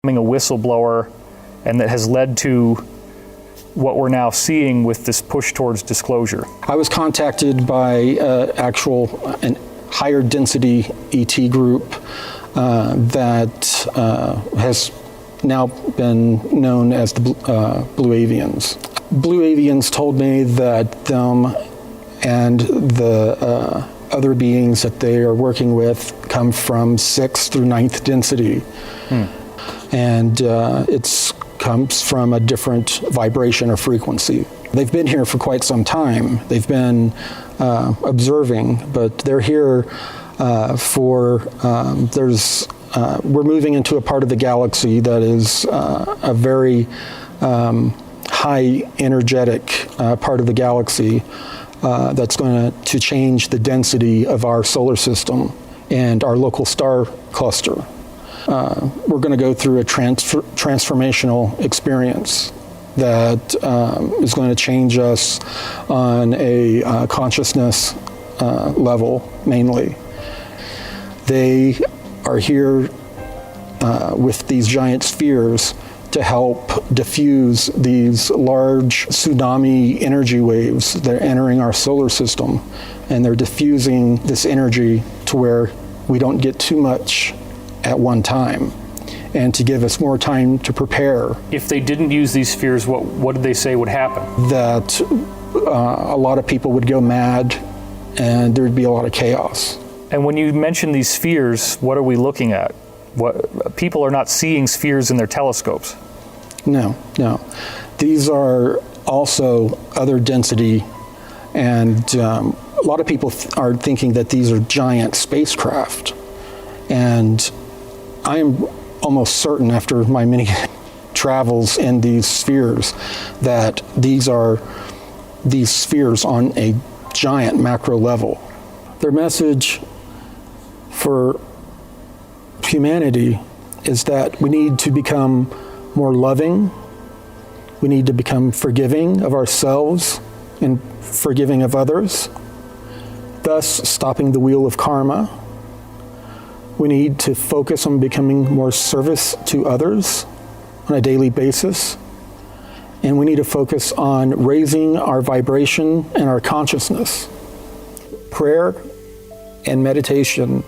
a whistleblower, and that has led to what we're now seeing with this push towards disclosure? I was contacted by an higher density ET group that has now been known as the Blue Avians. Blue Avians told me that them and the other beings that they are working with come from 6th through 9th density. And it comes from a different vibration or frequency. They've been here for quite some time. They've been observing, but they're here we're moving into a part of the galaxy that is a very high energetic part of the galaxy that's going to change the density of our solar system and our local star cluster. We're going to go through a transformational experience that is going to change us on a consciousness level, mainly. They are here with these giant spheres to help diffuse these large tsunami energy waves that are entering our solar system. And they're diffusing this energy to where we don't get too much at one time, and to give us more time to prepare. If they didn't use these spheres, what did they say would happen? That a lot of people would go mad and there would be a lot of chaos. And when you mention these spheres, what are we looking at? People are not seeing spheres in their telescopes. No. These are also other density, and a lot of people are thinking that these are giant spacecraft. And I am almost certain, after my many travels in these spheres, that these spheres on a giant macro level. Their message for humanity is that we need to become more loving. We need to become forgiving of ourselves and forgiving of others, thus stopping the wheel of karma. We need to focus on becoming more service to others on a daily basis. And we need to focus on raising our vibration and our consciousness. Prayer and meditation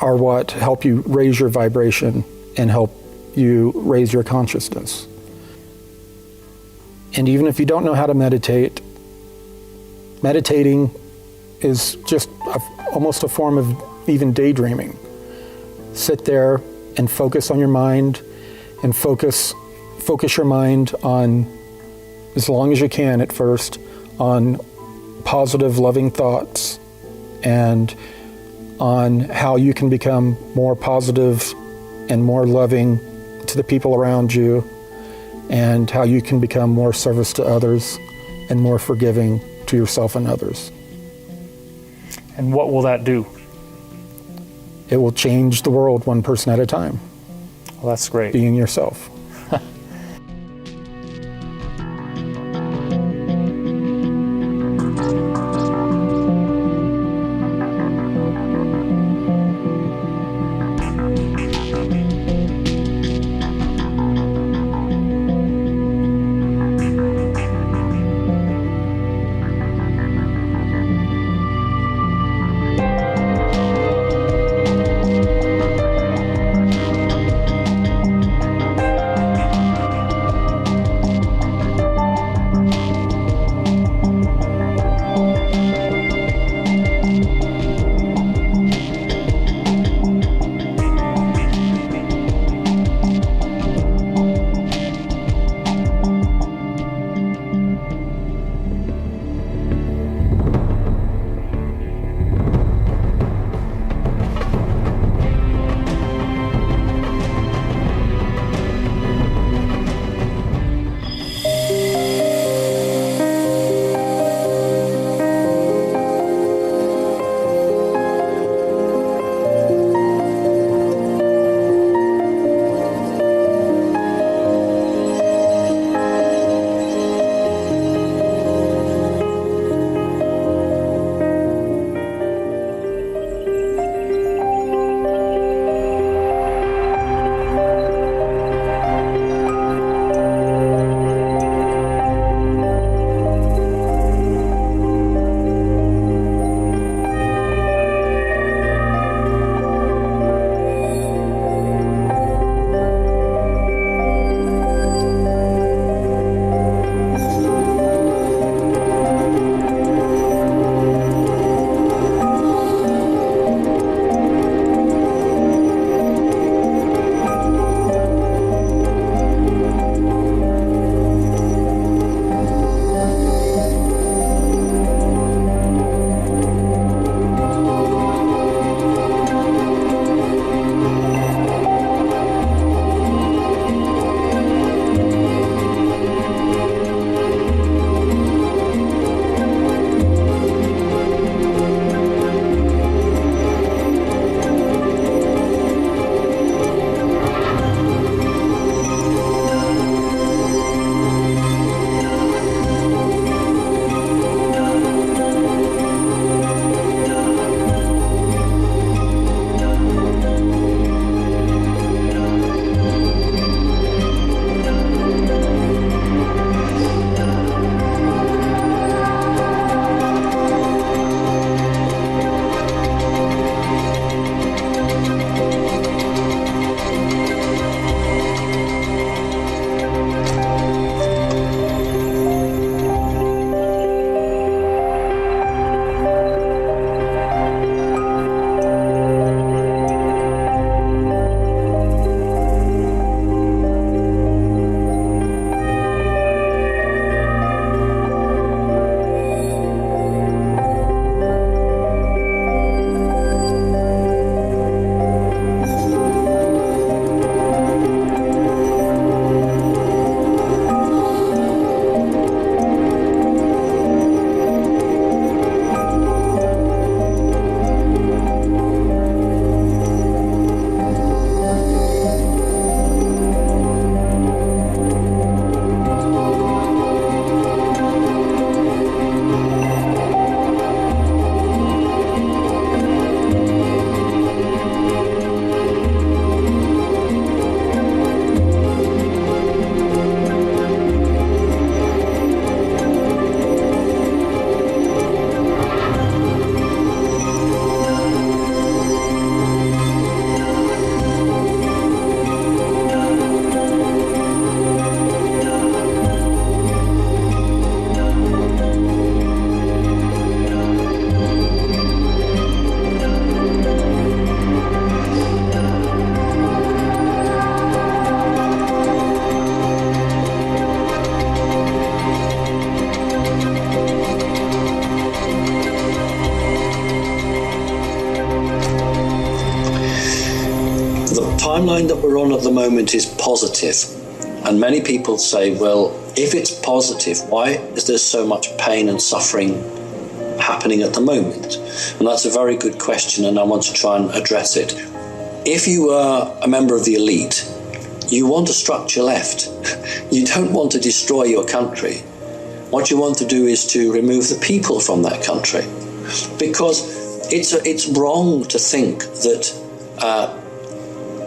are what help you raise your vibration and help you raise your consciousness. And even if you don't know how to meditate, meditating is just almost a form of even daydreaming. Sit there and focus on your mind, and focus your mind on, as long as you can at first, on positive, loving thoughts, and on how you can become more positive and more loving to the people around you, and how you can become more service to others and more forgiving to yourself and others. And what will that do? It will change the world one person at a time. Well, that's great. Being yourself. that we're on at the moment is positive. And many people say, well, if it's positive, why is there so much pain and suffering happening at the moment? And that's a very good question, and I want to try and address it. If you are a member of the elite, you want a structure left. You don't want to destroy your country. What you want to do is to remove the people from that country, because it's wrong to think that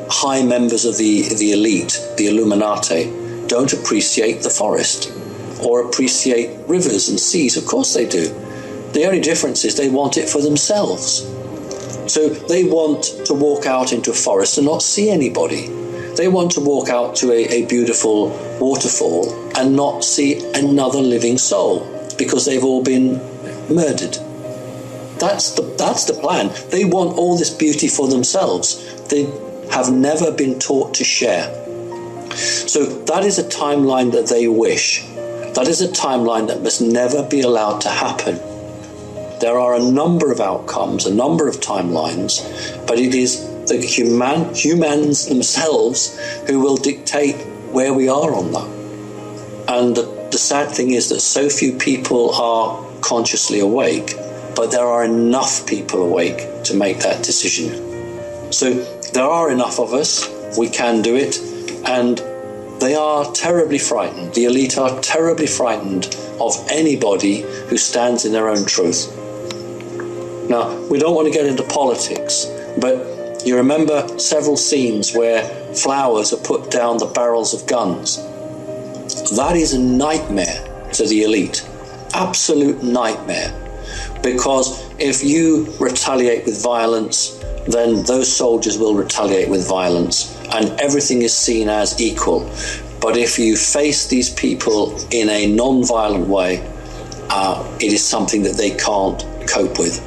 high members of the elite, the Illuminati, don't appreciate the forest or appreciate rivers and seas. Of course they do. The only difference is they want it for themselves. So they want to walk out into a forest and not see anybody. They want to walk out to a beautiful waterfall and not see another living soul, because they've all been murdered. That's the plan. They want all this beauty for themselves. They have never been taught to share. So that is a timeline that they wish. That is a timeline that must never be allowed to happen. There are a number of outcomes, a number of timelines, but it is the humans themselves who will dictate where we are on that. And the sad thing is that so few people are consciously awake, but there are enough people awake to make that decision. So there are enough of us, we can do it, and they are terribly frightened. The elite are terribly frightened of anybody who stands in their own truth. Now, we don't want to get into politics, but you remember several scenes where flowers are put down the barrels of guns. That is a nightmare to the elite, absolute nightmare, because if you retaliate with violence, then those soldiers will retaliate with violence, and everything is seen as equal. But if you face these people in a non-violent way, it is something that they can't cope with.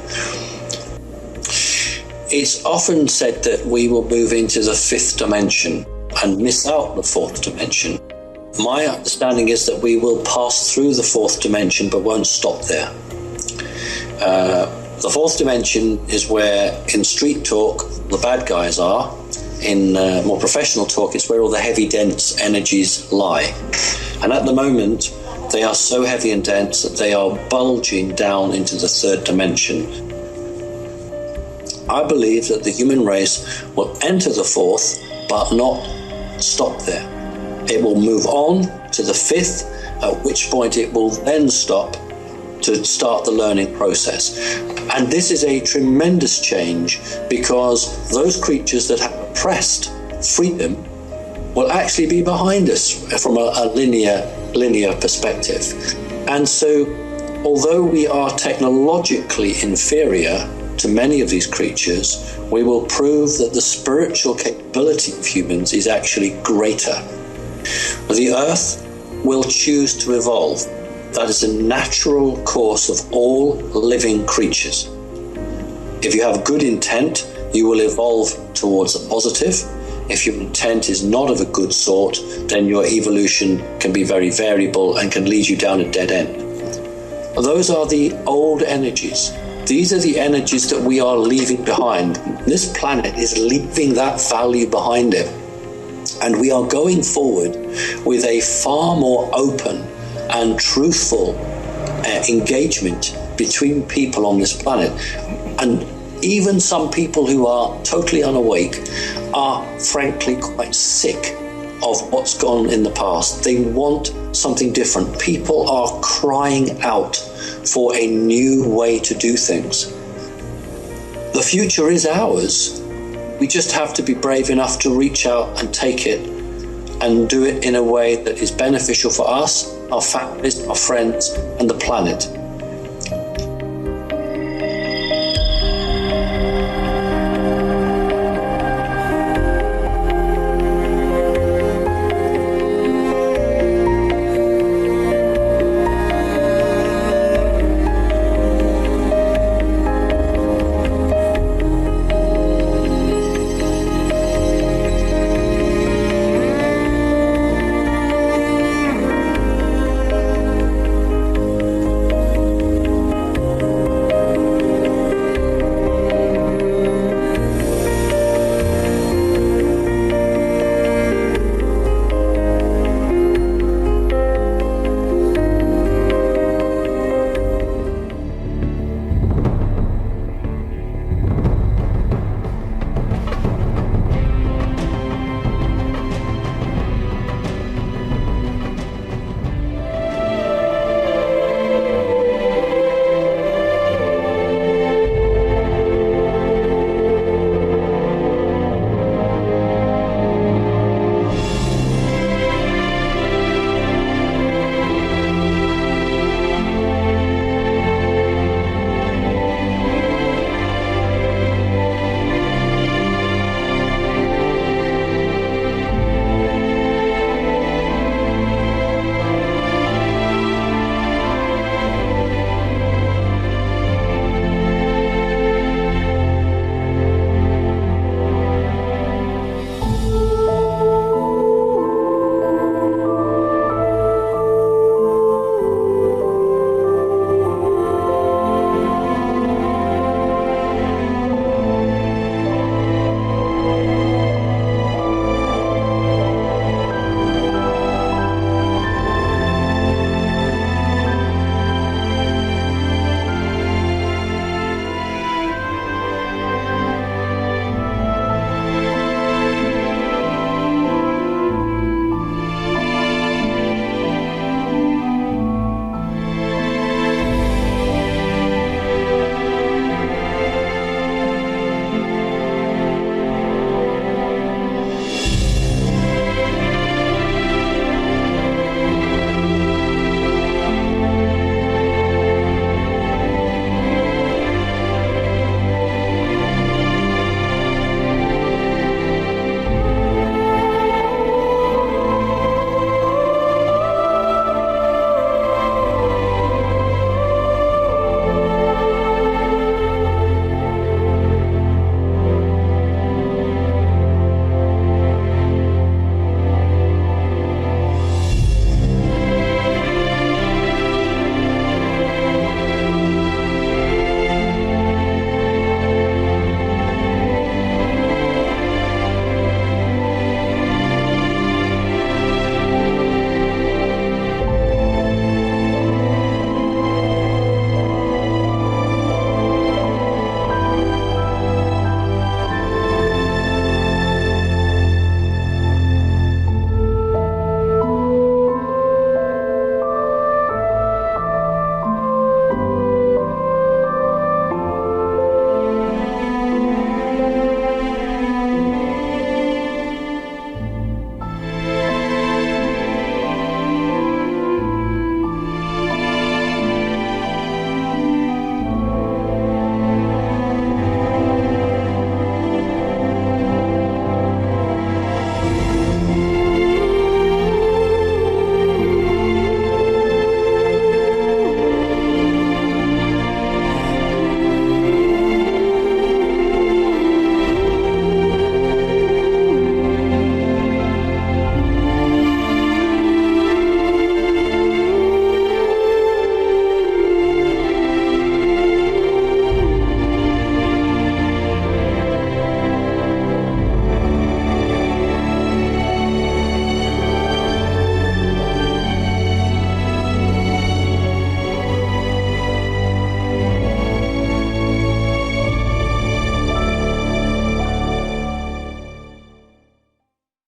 It's often said that we will move into the fifth dimension and miss out the fourth dimension. My understanding is that we will pass through the fourth dimension but won't stop there. The fourth dimension is where, in street talk, the bad guys are. In more professional talk, it's where all the heavy, dense energies lie. And at the moment, they are so heavy and dense that they are bulging down into the third dimension. I believe that the human race will enter the fourth, but not stop there. It will move on to the fifth, at which point it will then stop to start the learning process. And this is a tremendous change, because those creatures that have oppressed freedom will actually be behind us from a linear perspective. And so, although we are technologically inferior to many of these creatures, we will prove that the spiritual capability of humans is actually greater. The earth will choose to evolve. That is a natural course of all living creatures. If you have good intent, you will evolve towards the positive. If your intent is not of a good sort, then your evolution can be very variable and can lead you down a dead end. Those are the old energies. These are the energies that we are leaving behind. This planet is leaving that value behind it. And we are going forward with a far more open and truthful engagement between people on this planet. And even some people who are totally unawake are frankly quite sick of what's gone in the past. They want something different. People are crying out for a new way to do things. The future is ours. We just have to be brave enough to reach out and take it, and do it in a way that is beneficial for us, our families, our friends, and the planet.